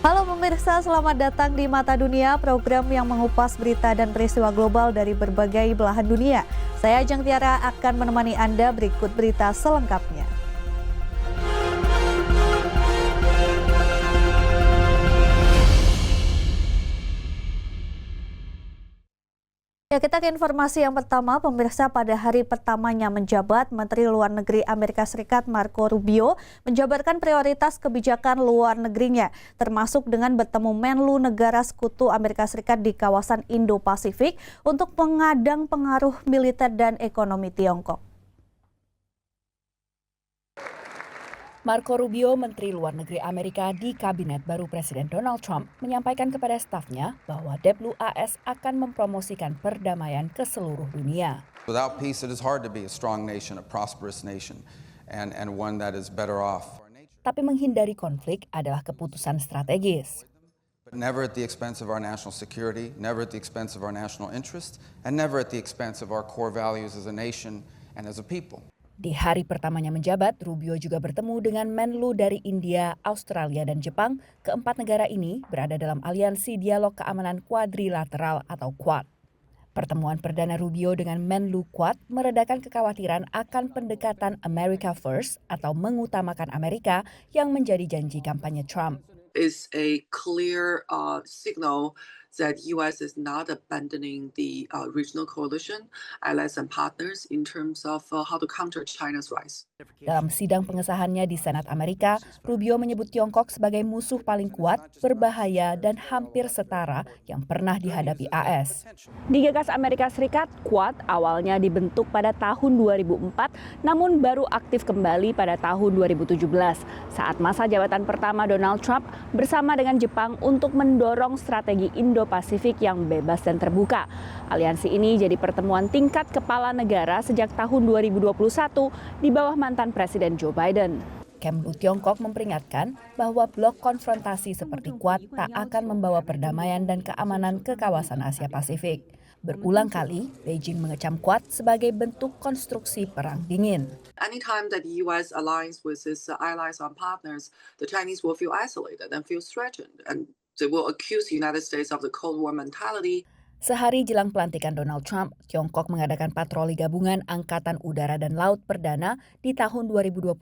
Halo pemirsa, selamat datang di Mata Dunia, program yang mengupas berita dan peristiwa global dari berbagai belahan dunia. Saya Ajeng Tiara akan menemani Anda berikut berita selengkapnya. Ya, kita ke informasi yang pertama. Pemirsa, pada hari pertamanya menjabat, Menteri Luar Negeri Amerika Serikat Marco Rubio menjabarkan prioritas kebijakan luar negerinya, termasuk dengan bertemu Menlu negara sekutu Amerika Serikat di kawasan Indo-Pasifik untuk mengadang pengaruh militer dan ekonomi Tiongkok. Marco Rubio, Menteri Luar Negeri Amerika di Kabinet baru Presiden Donald Trump, menyampaikan kepada stafnya bahwa Deplu AS akan mempromosikan perdamaian ke seluruh dunia. Without peace, it is hard to be a strong nation, a prosperous nation, and one that is better off. Tapi menghindari konflik adalah keputusan strategis. But never at the expense of our national security, never at the expense of our national interest, and never at the expense of our core values as a nation and as a people. Di hari pertamanya menjabat, Rubio juga bertemu dengan Menlu dari India, Australia, dan Jepang. Keempat negara ini berada dalam aliansi dialog keamanan kuadrilateral atau Quad. Pertemuan perdana Rubio dengan Menlu Quad meredakan kekhawatiran akan pendekatan America First atau mengutamakan Amerika yang menjadi janji kampanye Trump. Is a clear signal that U.S. is not abandoning the regional coalition, allies and partners in terms of how to counter China's rise. Dalam sidang pengesahannya di Senat Amerika, Rubio menyebut Tiongkok sebagai musuh paling kuat, berbahaya, dan hampir setara yang pernah dihadapi AS. Digagas Amerika Serikat, Quad awalnya dibentuk pada tahun 2004, namun baru aktif kembali pada tahun 2017 saat masa jabatan pertama Donald Trump bersama dengan Jepang untuk mendorong strategi Indo-Pasifik yang bebas dan terbuka. Aliansi ini jadi pertemuan tingkat kepala negara sejak tahun 2021 di bawah mantan Presiden Joe Biden. Kemlu Tiongkok memperingatkan bahwa blok konfrontasi seperti Quad tak akan membawa perdamaian dan keamanan ke kawasan Asia Pasifik. Berulang kali, Beijing mengecam Quad sebagai bentuk konstruksi perang dingin. Anytime that the U.S. aligns with its allies and partners, the Chinese will feel isolated and feel threatened, and they will accuse the United States of the Cold War mentality. Sehari jelang pelantikan Donald Trump, Tiongkok mengadakan patroli gabungan Angkatan Udara dan Laut perdana di tahun 2025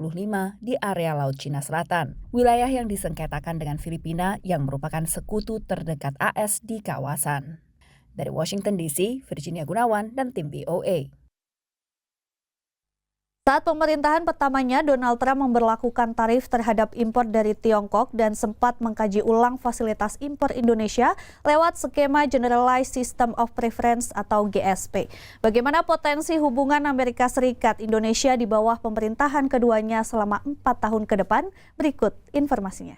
di area Laut Cina Selatan, wilayah yang disengketakan dengan Filipina yang merupakan sekutu terdekat AS di kawasan. Dari Washington DC, Virginia Gunawan dan tim VOA. Saat pemerintahan pertamanya, Donald Trump memberlakukan tarif terhadap impor dari Tiongkok dan sempat mengkaji ulang fasilitas impor Indonesia lewat skema Generalized System of Preference atau GSP. Bagaimana potensi hubungan Amerika Serikat-Indonesia di bawah pemerintahan keduanya selama 4 tahun ke depan? Berikut informasinya.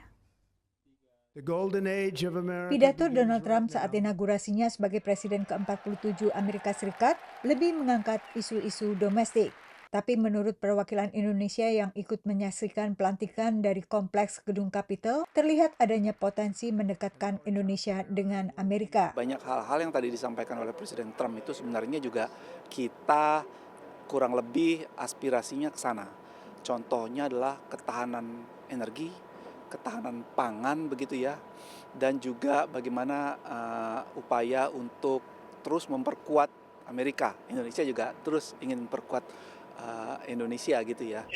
Pidato Donald Trump saat inaugurasinya sebagai Presiden ke-47 Amerika Serikat lebih mengangkat isu-isu domestik. Tapi menurut perwakilan Indonesia yang ikut menyaksikan pelantikan dari Kompleks Gedung Capitol, terlihat adanya potensi mendekatkan Indonesia dengan Amerika. Banyak hal-hal yang tadi disampaikan oleh Presiden Trump itu sebenarnya juga kita kurang lebih aspirasinya ke sana. Contohnya adalah ketahanan energi, ketahanan pangan begitu ya, dan juga bagaimana upaya untuk terus memperkuat Amerika. Indonesia juga terus ingin memperkuat Indonesia gitu ya.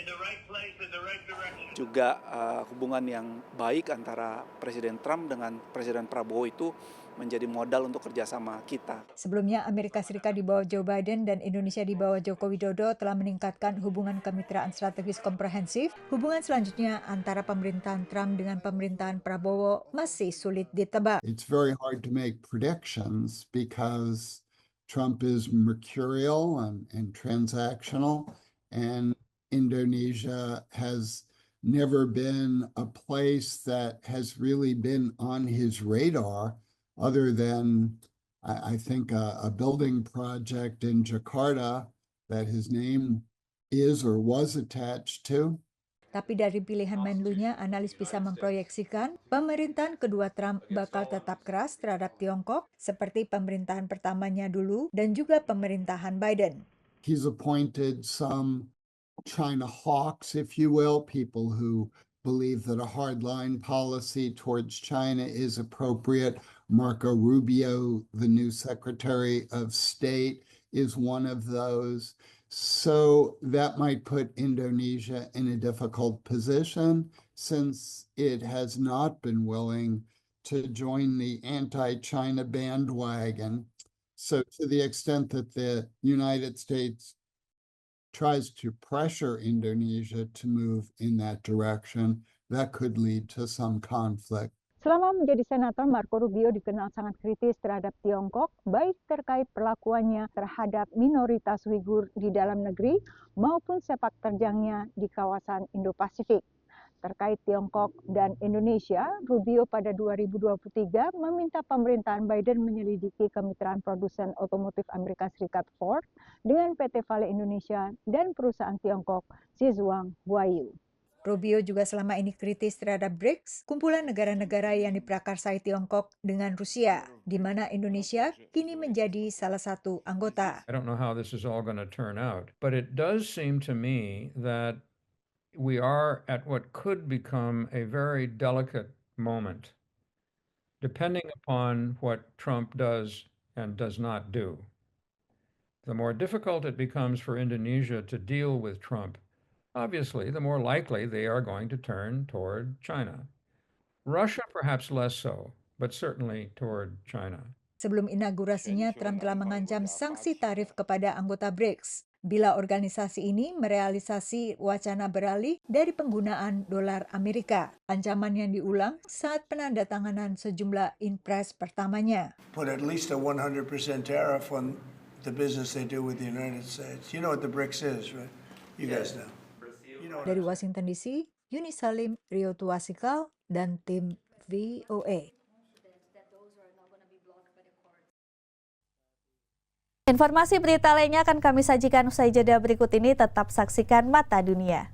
Juga hubungan yang baik antara Presiden Trump dengan Presiden Prabowo itu menjadi modal untuk kerjasama kita. Sebelumnya Amerika Serikat di bawah Joe Biden dan Indonesia di bawah Joko Widodo telah meningkatkan hubungan kemitraan strategis komprehensif. Hubungan selanjutnya antara pemerintahan Trump dengan pemerintahan Prabowo masih sulit ditebak. It's very hard to make predictions because Trump is mercurial and transactional, and Indonesia has never been a place that has really been on his radar other than, I think, a building project in Jakarta that his name is or was attached to. Tapi dari pilihan Menlunya, analis bisa memproyeksikan pemerintahan kedua Trump bakal tetap keras terhadap Tiongkok seperti pemerintahan pertamanya dulu dan juga pemerintahan Biden. He's appointed some China hawks, if you will, people who believe that a hardline policy towards China is appropriate. Marco Rubio, the new Secretary of State, is one of those. So that might put Indonesia in a difficult position since it has not been willing to join the anti-China bandwagon. So to the extent that the United States tries to pressure Indonesia to move in that direction, that could lead to some conflict. Selama menjadi senator, Marco Rubio dikenal sangat kritis terhadap Tiongkok, baik terkait perlakuannya terhadap minoritas Uighur di dalam negeri maupun sepak terjangnya di kawasan Indo-Pasifik. Terkait Tiongkok dan Indonesia, Rubio pada 2023 meminta pemerintahan Biden menyelidiki kemitraan produsen otomotif Amerika Serikat Ford dengan PT Vale Indonesia dan perusahaan Tiongkok Zhejiang Huayu. Rubio juga selama ini kritis terhadap BRICS, kumpulan negara-negara yang diprakarsai Tiongkok dengan Rusia, di mana Indonesia kini menjadi salah satu anggota. I don't know how this is all going to turn out, but it does seem to me that we are at what could become a very delicate moment, depending upon what Trump does and does not do. The more difficult it becomes for Indonesia to deal with Trump, obviously, the more likely they are going to turn toward China. Russia perhaps less so, but certainly toward China. Sebelum inaugurasinya, Trump telah mengancam sanksi tarif kepada anggota BRICS bila organisasi ini merealisasi wacana beralih dari penggunaan dolar Amerika. Ancaman yang diulang saat penandatanganan sejumlah impres pertamanya. Put at least a 100% tariff on the business they do with the United States. You know what the BRICS is, right? You guys know. Dari Washington DC, Yuni Salim, Rio Tuasikal, dan tim VOA. Informasi berita lainnya akan kami sajikan usai jeda berikut ini. Tetap saksikan Mata Dunia.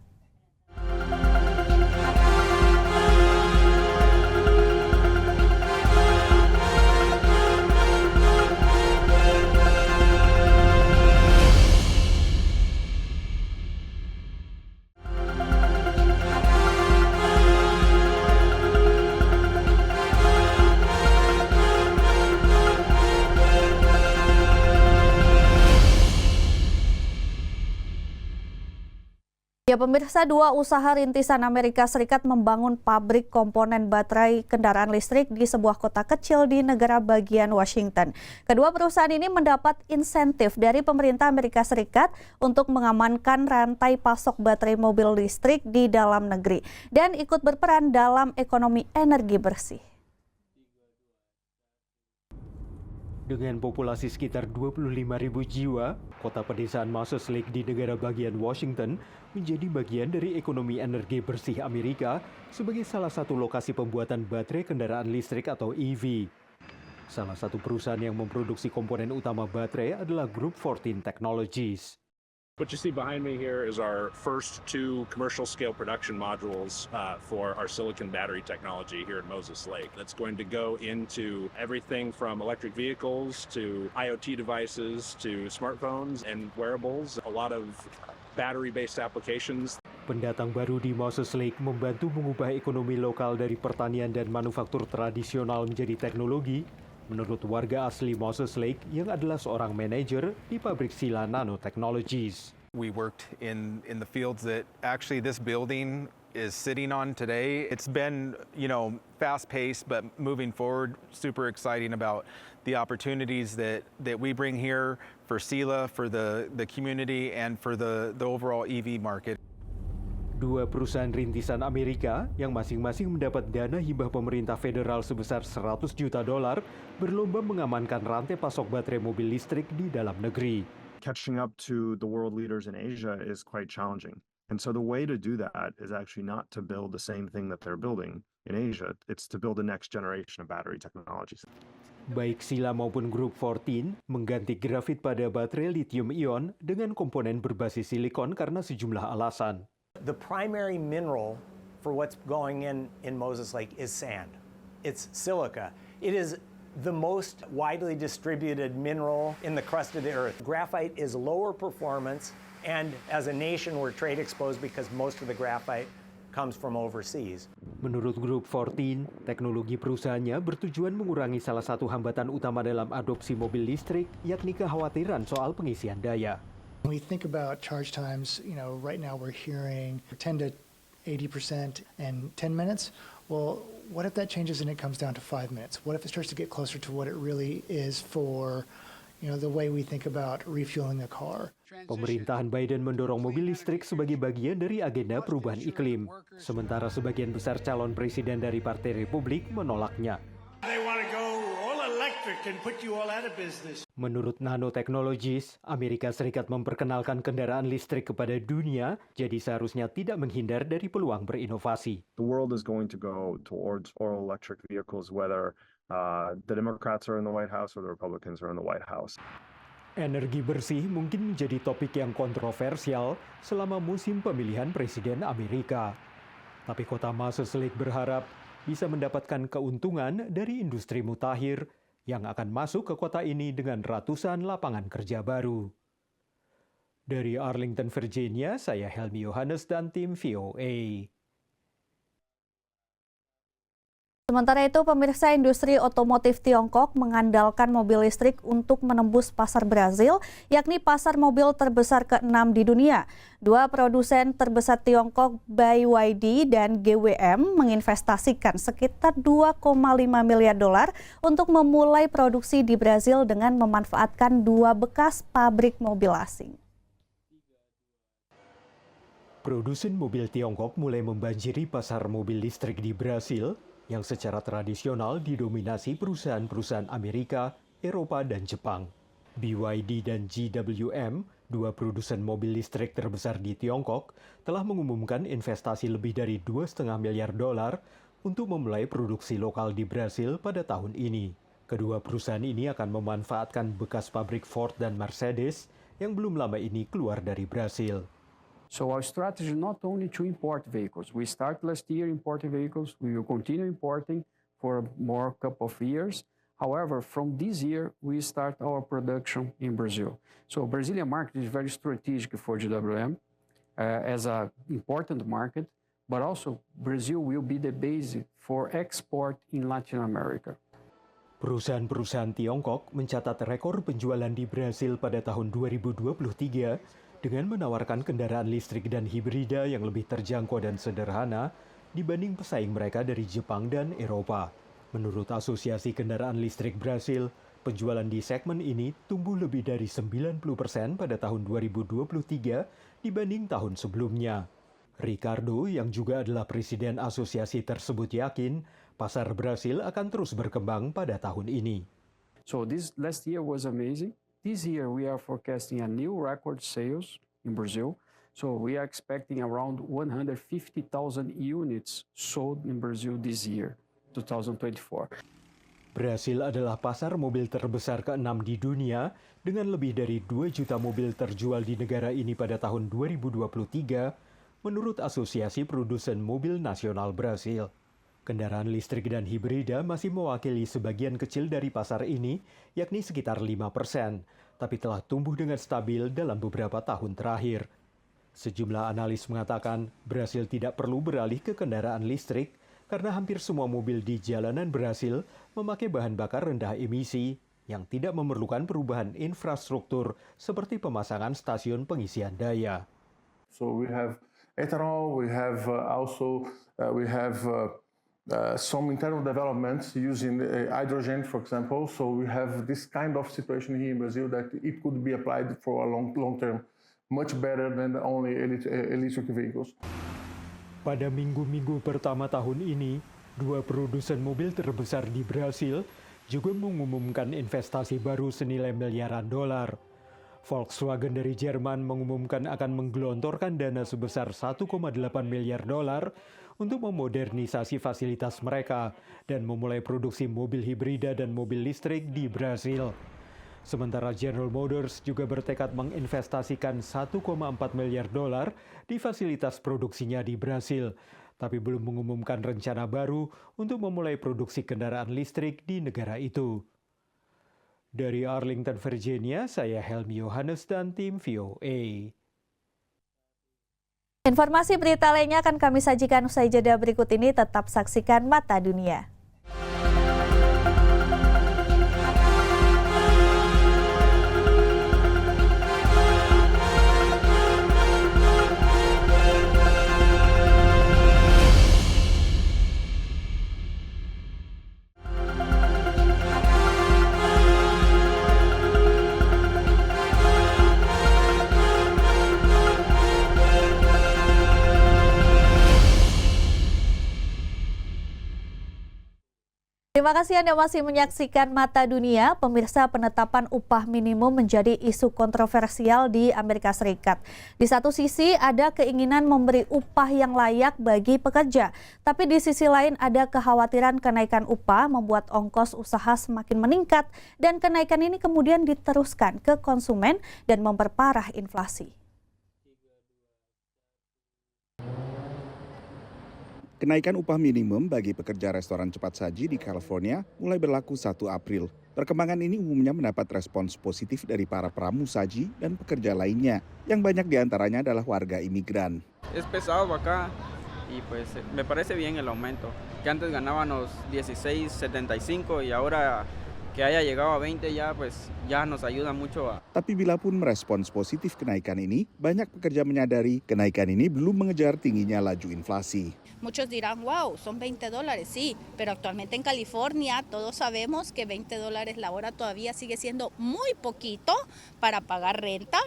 Ya pemirsa, dua usaha rintisan Amerika Serikat membangun pabrik komponen baterai kendaraan listrik di sebuah kota kecil di negara bagian Washington. Kedua perusahaan ini mendapat insentif dari pemerintah Amerika Serikat untuk mengamankan rantai pasok baterai mobil listrik di dalam negeri dan ikut berperan dalam ekonomi energi bersih. Dengan populasi sekitar 25.000 jiwa, kota pedesaan Moses Lake di negara bagian Washington menjadi bagian dari ekonomi energi bersih Amerika sebagai salah satu lokasi pembuatan baterai kendaraan listrik atau EV. Salah satu perusahaan yang memproduksi komponen utama baterai adalah Group 14 Technologies. What you see behind me here is our first two commercial scale production modules for our silicon battery technology here at Moses Lake. That's going to go into everything from electric vehicles to IoT devices to smartphones and wearables, a lot of battery-based applications. Pendatang baru di Moses Lake membantu mengubah ekonomi lokal dari pertanian dan manufaktur tradisional menjadi teknologi, menurut warga asli Moses Lake yang adalah seorang manajer di pabrik Sila Nanotechnologies. We worked in the fields that actually this building is sitting on today. It's been, fast-paced, but moving forward, super exciting about the opportunities that we bring here for Sila, for the community, and for the overall EV market. Dua perusahaan rintisan Amerika yang masing-masing mendapat dana hibah pemerintah federal sebesar $100 juta berlomba mengamankan rantai pasok baterai mobil listrik di dalam negeri. Catching up to the world leaders in Asia is quite challenging. And so the way to do that is actually not to build the same thing that they're building in Asia. It's to build the next generation of battery technologies. Baik Sila maupun Group 14 mengganti grafit pada baterai lithium-ion dengan komponen berbasis silikon karena sejumlah alasan. The primary mineral for what's going in Moses Lake is sand. It's silica. It is the most widely distributed mineral in the crust of the earth. Graphite is lower performance, and as a nation, we're trade exposed because most of the graphite comes from overseas. Menurut Group 14, teknologi perusahaannya bertujuan mengurangi salah satu hambatan utama dalam adopsi mobil listrik, yakni kekhawatiran soal pengisian daya. When we think about charge times, right now we're hearing 10 to 80% in 10 minutes. Well, what if that changes and it comes down to 5 minutes? What if it starts to get closer to what it really is for, the way we think about refueling a car? Pemerintahan Biden mendorong mobil listrik sebagai bagian dari agenda perubahan iklim. Sementara sebagian besar calon presiden dari Partai Republik menolaknya. They want to go all electric and put you all out of business. Menurut Nanotechnologies, Amerika Serikat memperkenalkan kendaraan listrik kepada dunia, jadi seharusnya tidak menghindar dari peluang berinovasi. The world is going to go towards all electric vehicles, whether the Democrats are in the White House or the Republicans are in the White House. Energi bersih mungkin menjadi topik yang kontroversial selama musim pemilihan presiden Amerika. Tapi kota Moses Lake berharap bisa mendapatkan keuntungan dari industri mutakhir yang akan masuk ke kota ini dengan ratusan lapangan kerja baru. Dari Arlington, Virginia, saya Helmi Yohanes dan tim VOA. Sementara itu, pemirsa, industri otomotif Tiongkok mengandalkan mobil listrik untuk menembus pasar Brazil, yakni pasar mobil terbesar ke-6 di dunia. Dua produsen terbesar Tiongkok, BYD dan GWM, menginvestasikan sekitar 2,5 miliar dolar untuk memulai produksi di Brazil dengan memanfaatkan dua bekas pabrik mobil asing. Produsen mobil Tiongkok mulai membanjiri pasar mobil listrik di Brasil, yang secara tradisional didominasi perusahaan-perusahaan Amerika, Eropa, dan Jepang. BYD dan GWM, dua produsen mobil listrik terbesar di Tiongkok, telah mengumumkan investasi lebih dari 2,5 miliar dolar untuk memulai produksi lokal di Brasil pada tahun ini. Kedua perusahaan ini akan memanfaatkan bekas pabrik Ford dan Mercedes yang belum lama ini keluar dari Brasil. So our strategy not only to import vehicles. We start last year importing vehicles. We will continue importing for more couple of years. However, from this year, we start our production in Brazil. So Brazilian market is very strategic for GWM as an important market, but also Brazil will be the base for export in Latin America. Perusahaan-perusahaan Tiongkok mencatat rekor penjualan di Brasil pada tahun 2023 dengan menawarkan kendaraan listrik dan hibrida yang lebih terjangkau dan sederhana dibanding pesaing mereka dari Jepang dan Eropa. Menurut Asosiasi Kendaraan Listrik Brasil, penjualan di segmen ini tumbuh lebih dari 90% pada tahun 2023 dibanding tahun sebelumnya. Ricardo, yang juga adalah presiden asosiasi tersebut, yakin pasar Brasil akan terus berkembang pada tahun ini. So this last year was amazing. This year we are forecasting a new record sales in Brazil. So we are expecting around 150,000 units sold in Brazil this year, 2024. Brasil adalah pasar mobil terbesar ke-6 di dunia dengan lebih dari 2 juta mobil terjual di negara ini pada tahun 2023 menurut Asosiasi Produsen Mobil Nasional Brasil. Kendaraan listrik dan hibrida masih mewakili sebagian kecil dari pasar ini, yakni sekitar 5%, tapi telah tumbuh dengan stabil dalam beberapa tahun terakhir. Sejumlah analis mengatakan Brasil tidak perlu beralih ke kendaraan listrik karena hampir semua mobil di jalanan Brasil memakai bahan bakar rendah emisi yang tidak memerlukan perubahan infrastruktur seperti pemasangan stasiun pengisian daya. So we have ethanol, we have some internal developments using hydrogen, for example. So we have this kind of situation here in Brazil that it could be applied for a long term, much better than only electric vehicles. Pada minggu-minggu pertama tahun ini, dua produsen mobil terbesar di Brasil juga mengumumkan investasi baru senilai miliaran dolar. Volkswagen dari Jerman mengumumkan akan menggelontorkan dana sebesar 1,8 miliar dolar untuk memodernisasi fasilitas mereka dan memulai produksi mobil hibrida dan mobil listrik di Brasil. Sementara General Motors juga bertekad menginvestasikan 1,4 miliar dolar di fasilitas produksinya di Brasil, tapi belum mengumumkan rencana baru untuk memulai produksi kendaraan listrik di negara itu. Dari Arlington, Virginia, saya Helmi Yohanes dan tim VOA. Informasi berita lainnya akan kami sajikan usai jeda berikut ini. Tetap saksikan Mata Dunia. Terima kasih Anda masih menyaksikan Mata Dunia. Pemirsa, penetapan upah minimum menjadi isu kontroversial di Amerika Serikat. Di satu sisi ada keinginan memberi upah yang layak bagi pekerja, tapi di sisi lain ada kekhawatiran kenaikan upah membuat ongkos usaha semakin meningkat dan kenaikan ini kemudian diteruskan ke konsumen dan memperparah inflasi. Kenaikan upah minimum bagi pekerja restoran cepat saji di California mulai berlaku 1 April. Perkembangan ini umumnya mendapat respons positif dari para pramusaji dan pekerja lainnya, yang banyak diantaranya adalah warga imigran. Es pesado acá y pues me parece bien el aumento, que antes ganábamos 16.75 y ahora que haya llegado a 20 ya nos ayuda mucho a. Tapi bila pun merespons positif kenaikan ini, banyak pekerja menyadari kenaikan ini belum mengejar tingginya laju inflasi. Muchos dirán, wow, son $20, sí, pero actualmente en California todos sabemos que $20 la hora todavía sigue siendo muy poquito para pagar renta.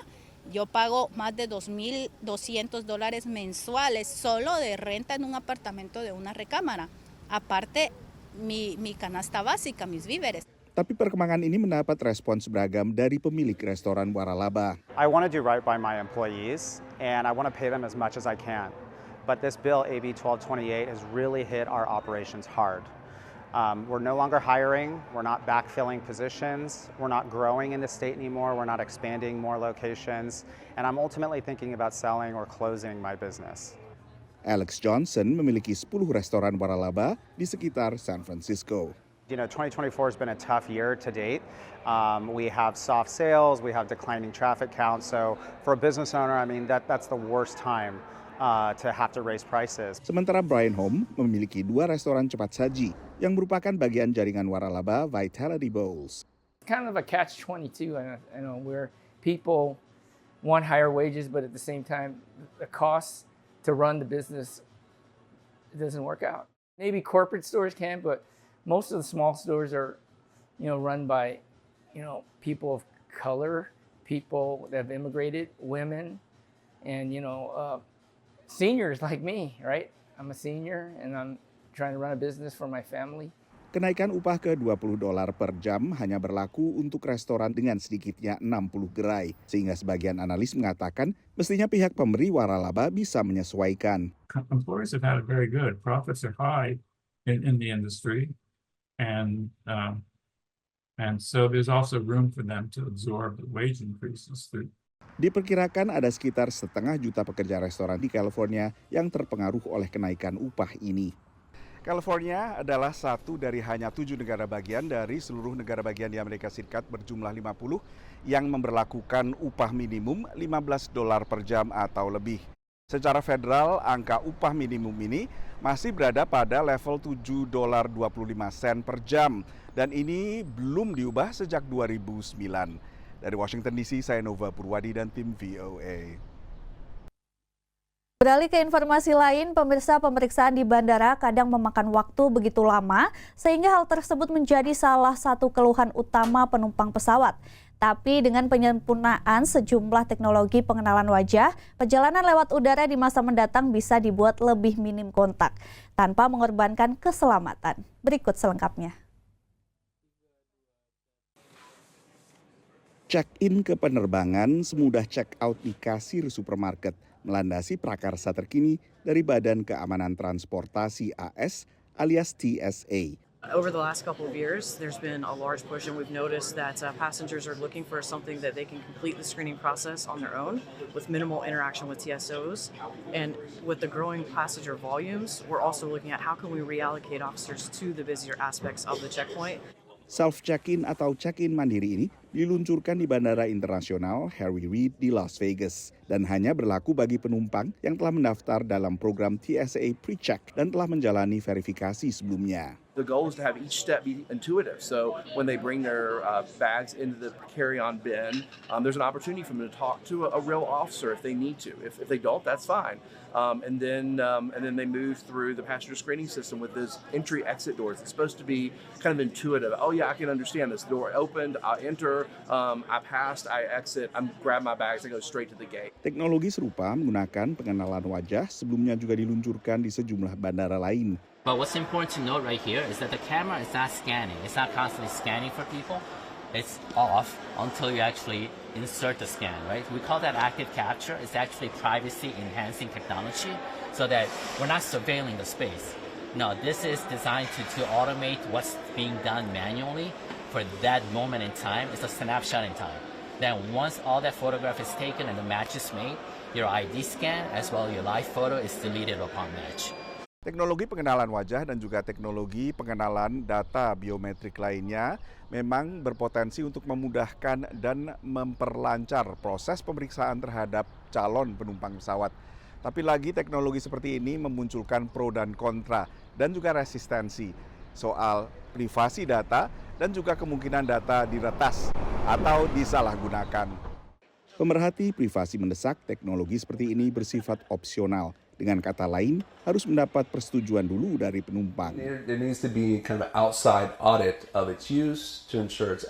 Yo pago más de $2,200 mensuales solo de renta en un apartamento de una recámara. Aparte, mi canasta básica, mis víveres. Tapi perkembangan ini mendapat respons beragam dari pemilik restoran Waralaba. I want to do right by my employees and I want to pay them as much as I can. But this bill, AB 1228, has really hit our operations hard. We're no longer hiring, we're not backfilling positions, we're not growing in the state anymore, we're not expanding more locations, and I'm ultimately thinking about selling or closing my business. Alex Johnson memiliki 10 restoran Waralaba di sekitar San Francisco. 2024 has been a tough year to date. We have soft sales, we have declining traffic counts, so for a business owner, I mean, that's the worst time to have to raise prices. Sementara Brian Home memiliki 2 restoran cepat saji yang merupakan bagian jaringan Waralaba Vitality Bowls. Kind of a catch-22, where people want higher wages, but at the same time, the cost to run the business doesn't work out. Maybe corporate stores can, but most of the small stores are, run by, people of color, people that have immigrated, women, and seniors like me, right? I'm a senior and I'm trying to run a business for my family. Kenaikan upah ke $20 per jam hanya berlaku untuk restoran dengan sedikitnya 60 gerai, sehingga sebagian analis mengatakan mestinya pihak pemberi Waralaba bisa menyesuaikan. Employers have had it very good. Profits are high in the industry, and so there's also room for them to absorb the wage increases. Diperkirakan ada sekitar 500,000 pekerja restoran di California yang terpengaruh oleh kenaikan upah ini. California adalah satu dari hanya 7 negara bagian dari seluruh negara bagian di Amerika Serikat berjumlah 50 yang memberlakukan upah minimum $15 per jam atau lebih. Secara federal, angka upah minimum ini masih berada pada level $7.25 per jam dan ini belum diubah sejak 2009. Dari Washington DC, saya Nova Purwadi dan tim VOA. Beralih ke informasi lain, pemirsa, pemeriksaan di bandara kadang memakan waktu begitu lama, sehingga hal tersebut menjadi salah satu keluhan utama penumpang pesawat. Tapi dengan penyempurnaan sejumlah teknologi pengenalan wajah, perjalanan lewat udara di masa mendatang bisa dibuat lebih minim kontak, tanpa mengorbankan keselamatan. Berikut selengkapnya. Check-in ke penerbangan semudah check-out di kasir supermarket, melandasi prakarsa terkini dari Badan Keamanan Transportasi AS alias TSA. Over the last couple of years, there's been a large push, and we've noticed that passengers are looking for something that they can complete the screening process on their own with minimal interaction with TSOs. And with the growing passenger volumes, we're also looking at how can we reallocate officers to the busier aspects of the checkpoint. Self-check-in atau check-in mandiri ini diluncurkan di Bandara Internasional Harry Reid di Las Vegas dan hanya berlaku bagi penumpang yang telah mendaftar dalam program TSA PreCheck dan telah menjalani verifikasi sebelumnya. The goal is to have each step be intuitive. So when they bring their bags into the carry-on bin, there's an opportunity for them to talk to a real officer if they need to. If they don't, that's fine. And then they move through the passenger screening system with those entry-exit doors. It's supposed to be kind of intuitive. Oh yeah, I can understand this door opened. I enter. I passed. I exit. I grab my bags. I go straight to the gate. Teknologi serupa menggunakan pengenalan wajah sebelumnya juga diluncurkan di sejumlah bandara lain. But what's important to note right here is that the camera is not scanning. It's not constantly scanning for people. It's off until you actually insert the scan, right? We call that active capture. It's actually privacy-enhancing technology so that we're not surveilling the space. No, this is designed to automate what's being done manually for that moment in time. It's a snapshot in time. Then once all that photograph is taken and the match is made, your ID scan as well as your live photo is deleted upon match. Teknologi pengenalan wajah dan juga teknologi pengenalan data biometrik lainnya memang berpotensi untuk memudahkan dan memperlancar proses pemeriksaan terhadap calon penumpang pesawat. Tapi lagi teknologi seperti ini memunculkan pro dan kontra dan juga resistensi soal privasi data dan juga kemungkinan data diretas atau disalahgunakan. Pemerhati privasi mendesak teknologi seperti ini bersifat opsional. Dengan kata lain, harus mendapat persetujuan dulu dari penumpang. There needs to be kind of an outside audit of its use to ensure its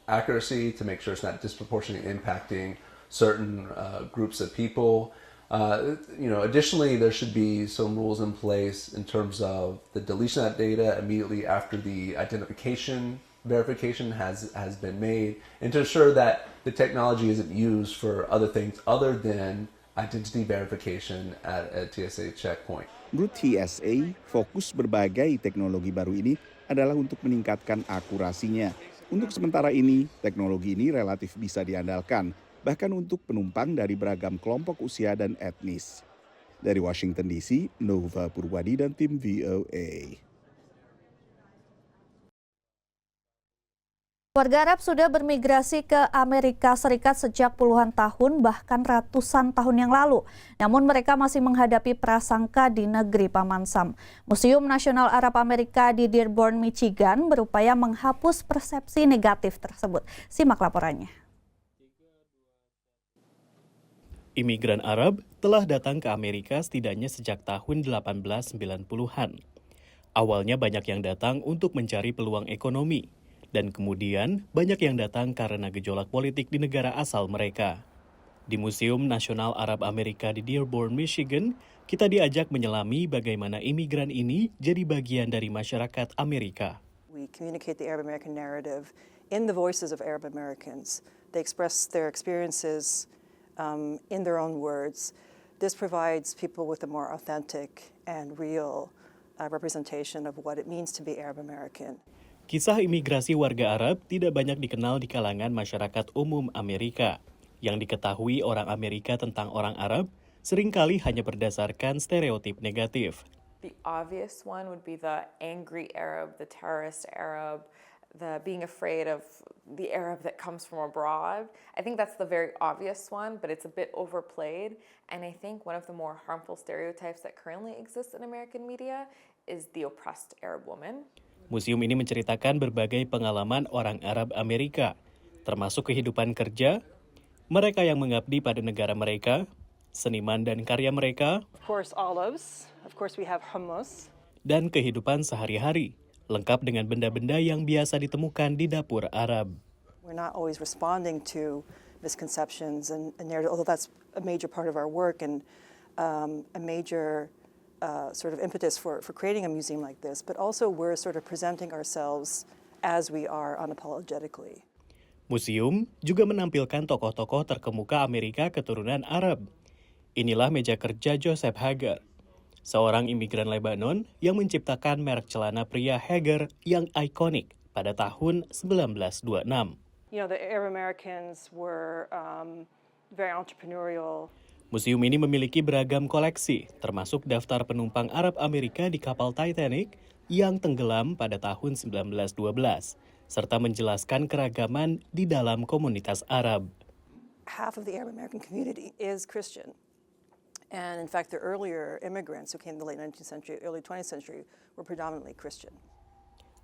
accuracy, to make sure it's not disproportionately impacting certain groups of people. Additionally, there should be some rules in place in terms of the deletion of that data immediately after the identification verification has been made, and to ensure that the technology isn't used for other things other than identity verification at a TSA checkpoint. Menurut TSA, fokus berbagai teknologi baru ini adalah untuk meningkatkan akurasinya. Untuk sementara ini, teknologi ini relatif bisa diandalkan, bahkan untuk penumpang dari beragam kelompok usia dan etnis. Dari Washington DC, Nova Purwadi dan tim VOA. Warga Arab sudah bermigrasi ke Amerika Serikat sejak puluhan tahun, bahkan ratusan tahun yang lalu. Namun mereka masih menghadapi prasangka di negeri Paman Sam. Museum Nasional Arab Amerika di Dearborn, Michigan berupaya menghapus persepsi negatif tersebut. Simak laporannya. Imigran Arab telah datang ke Amerika setidaknya sejak tahun 1890-an. Awalnya banyak yang datang untuk mencari peluang ekonomi. Dan kemudian banyak yang datang karena gejolak politik di negara asal mereka. Di Museum Nasional Arab Amerika di Dearborn, Michigan, kita diajak menyelami bagaimana imigran ini jadi bagian dari masyarakat Amerika. We communicate the Arab American narrative in the voices of Arab Americans. They express their experiences in their own words. This provides people with a more authentic and real representation of what it means to be Arab American. Kisah imigrasi warga Arab tidak banyak dikenal di kalangan masyarakat umum Amerika. Yang diketahui orang Amerika tentang orang Arab seringkali hanya berdasarkan stereotip negatif. The obvious one would be the angry Arab, the terrorist Arab, the being afraid of the Arab that comes from abroad. I think that's the very obvious one, but it's a bit overplayed. And I think one of the more harmful stereotypes that currently exists in American media is the oppressed Arab woman. Museum ini menceritakan berbagai pengalaman orang Arab Amerika, termasuk kehidupan kerja, mereka yang mengabdi pada negara mereka, seniman dan karya mereka, Of course, olives. Of course, we have hummus. Dan kehidupan sehari-hari, lengkap dengan benda-benda yang biasa ditemukan di dapur Arab. We're not always responding to misconceptions and narrative, although that's a major part of our work and a major sort of impetus for creating a museum like this, but also we're sort of presenting ourselves as we are unapologetically. Museum juga menampilkan tokoh-tokoh terkemuka Amerika keturunan Arab. Inilah meja kerja Joseph Hager, seorang imigran Lebanon yang menciptakan merek celana pria Hager yang ikonik pada tahun 1926. You know, the Arab Americans were very entrepreneurial. Museum ini memiliki beragam koleksi, termasuk daftar penumpang Arab Amerika di kapal Titanic, yang tenggelam pada tahun 1912, serta menjelaskan keragaman di dalam komunitas Arab. Half of the Arab American community is Christian. And in fact, the earlier immigrants who came in the late 19th century, early 20th century were predominantly Christian.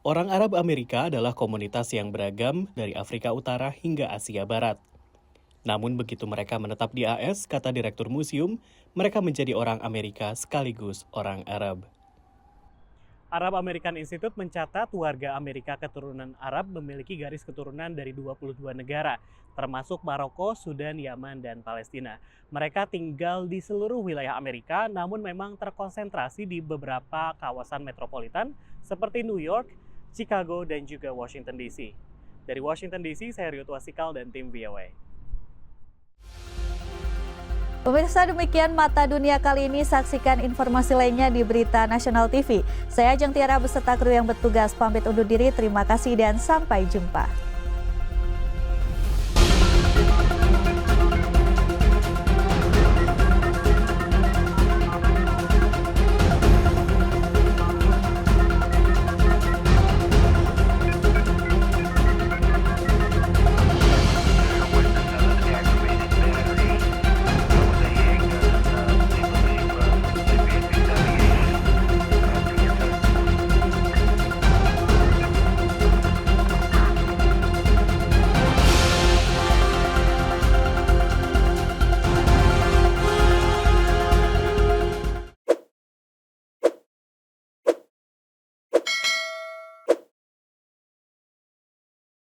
Orang Arab Amerika adalah komunitas yang beragam dari Afrika Utara hingga Asia Barat. Namun begitu mereka menetap di AS, kata Direktur Museum, mereka menjadi orang Amerika sekaligus orang Arab. Arab American Institute mencatat warga Amerika keturunan Arab memiliki garis keturunan dari 22 negara, termasuk Maroko, Sudan, Yaman, dan Palestina. Mereka tinggal di seluruh wilayah Amerika, namun memang terkonsentrasi di beberapa kawasan metropolitan seperti New York, Chicago, dan juga Washington DC. Dari Washington DC, saya Rio Twasikal dan tim VOA. Pemirsa, demikian Mata Dunia kali ini. Saksikan informasi lainnya di Berita Nasional TV. Saya Ajeng Tiara beserta kru yang bertugas pamit undur diri. Terima kasih dan sampai jumpa.